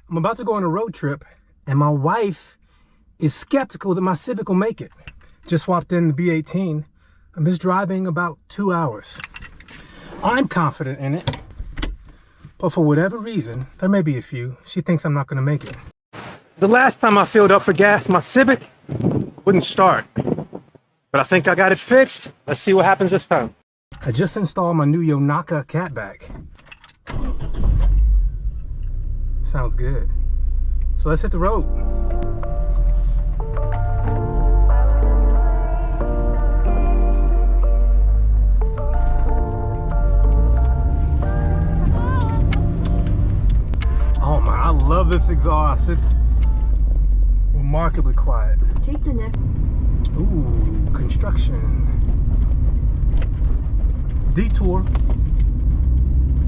I'm about to go on a road trip, and my wife is skeptical that my Civic will make it. Just swapped in the B18. I'm just driving about 2 hours. I'm confident in it, but for whatever reason, there may be a few, she thinks I'm not gonna make it. The last time I filled up for gas, my Civic wouldn't start, but I think I got it fixed. Let's see what happens this time. I just installed my new Yonaka Cat-back. Sounds good. So let's hit the road. Oh man, I love this exhaust. It's remarkably quiet. Take the next. Ooh, construction. Detour.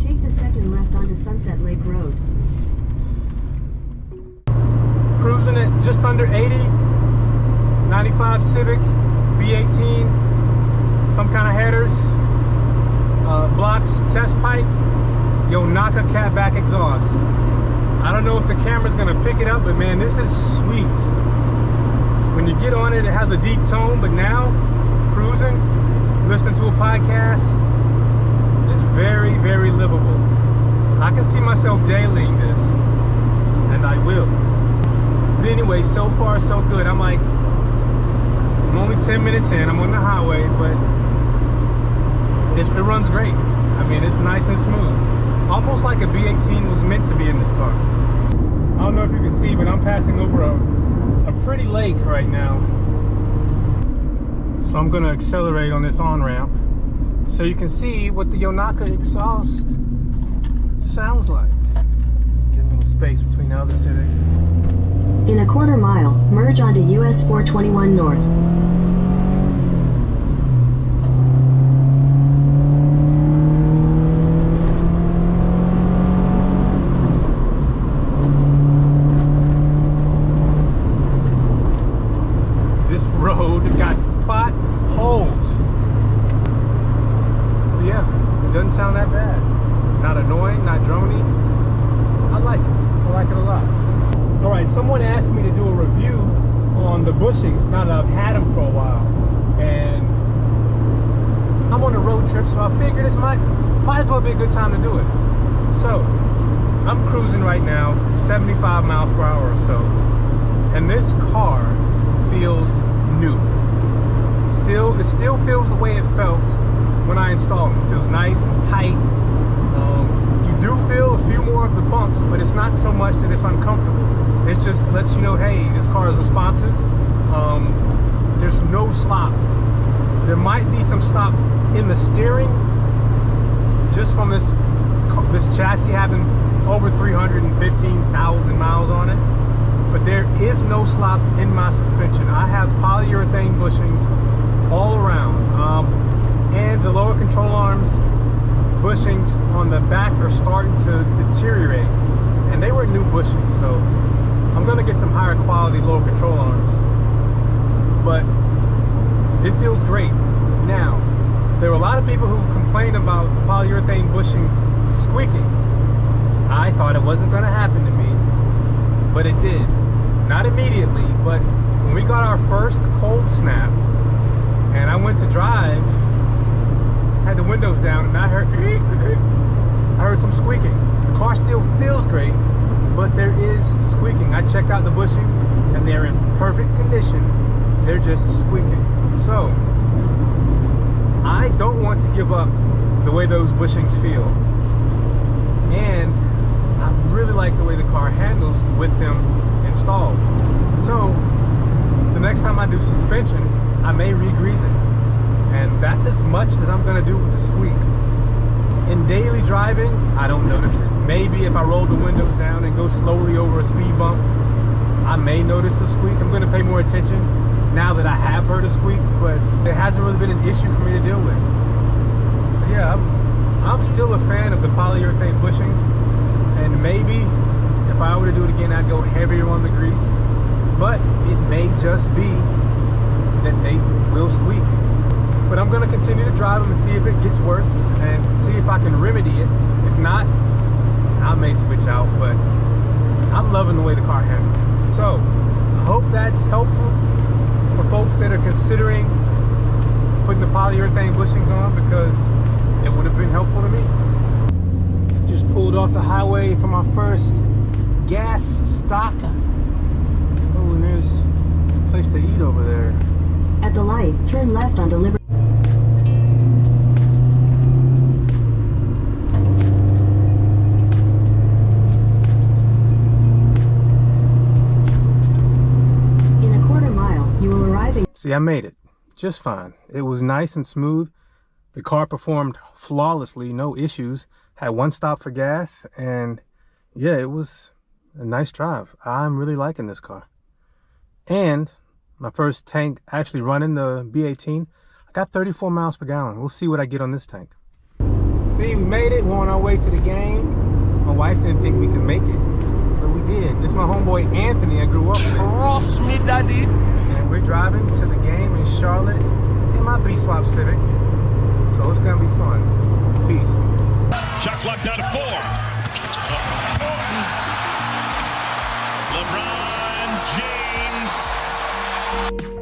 Take the second left onto Sunset Lake Road. Cruising at just under 80. 95 Civic, B18, some kind of headers, Blox test pipe, Yonaka Cat-back exhaust. I don't know if the camera's gonna pick it up, but man, this is sweet. When you get on it, it has a deep tone, but now, cruising, listening to a podcast, is very, very livable. I can see myself dailying this, and I will. But anyway, so far so good. I'm only 10 minutes in, I'm on the highway, but it runs great. I mean, it's nice and smooth. Almost like a B18 was meant to be in this car. I don't know if you can see, but I'm passing over a pretty lake right now. So I'm gonna accelerate on this on-ramp so you can see what the Yonaka Exhaust sounds like. Get a little space between the other Civic. In a quarter mile, merge onto US 421 North. This road got potholes. But yeah, it doesn't sound that bad. Not annoying, not drony. I like it. I like it a lot. All right, someone asked me to do a review on the bushings, now that I've had them for a while. And I'm on a road trip, so I figured this might as well be a good time to do it. So, I'm cruising right now, 75 miles per hour or so. And this car feels new. It still feels the way it felt when I installed it. It feels nice and tight. You do feel a few more of the bumps, but it's not so much that it's uncomfortable. It just lets you know, hey, this car is responsive. There's no slop. There might be some slop in the steering, just from this chassis having over 315,000 miles on it. But there is no slop in my suspension. I have polyurethane bushings all around. And the lower control arms bushings on the back are starting to deteriorate. And they were new bushings, so I'm gonna get some higher quality lower control arms. But it feels great. Now, there were a lot of people who complained about polyurethane bushings squeaking. I thought it wasn't gonna happen to me, but it did. Not immediately, but when we got our first cold snap and I went to drive, had the windows down, and I heard some squeaking. The car still feels great, but there is squeaking. I checked out the bushings and they're in perfect condition. They're just squeaking. So I don't want to give up the way those bushings feel. And I really like the way the car handles with them installed. So the next time I do suspension, I may re-grease it. And that's as much as I'm gonna do with the squeak. In daily driving, I don't notice it. Maybe if I roll the windows down and go slowly over a speed bump, I may notice the squeak. I'm gonna pay more attention now that I have heard a squeak, but it hasn't really been an issue for me to deal with. So yeah, I'm still a fan of the polyurethane bushings, and maybe if I were to do it again, I'd go heavier on the grease, but it may just be that they will squeak. But I'm gonna continue to drive them and see if it gets worse and see if I can remedy it. If not, I may switch out, but I'm loving the way the car handles. So I hope that's helpful for folks that are considering putting the polyurethane bushings on, because it would have been helpful to me. Just pulled off the highway for my first gas stop. Oh, and there's a place to eat over there. At the light, turn left onto Liberty. In a quarter mile, you will arrive in... See, I made it just fine. It was nice and smooth. The car performed flawlessly, no issues. Had one stop for gas, and yeah, it was a nice drive. I'm really liking this car. And my first tank actually running, the B18, I got 34 miles per gallon. We'll see what I get on this tank. See, we made it. We're on our way to the game. My wife didn't think we could make it, but we did. This is my homeboy Anthony I grew up with. Cross me, daddy. And we're driving to the game in Charlotte in my B-Swap Civic. So it's gonna be fun. Peace. Shot clock down to 4. LeBron James.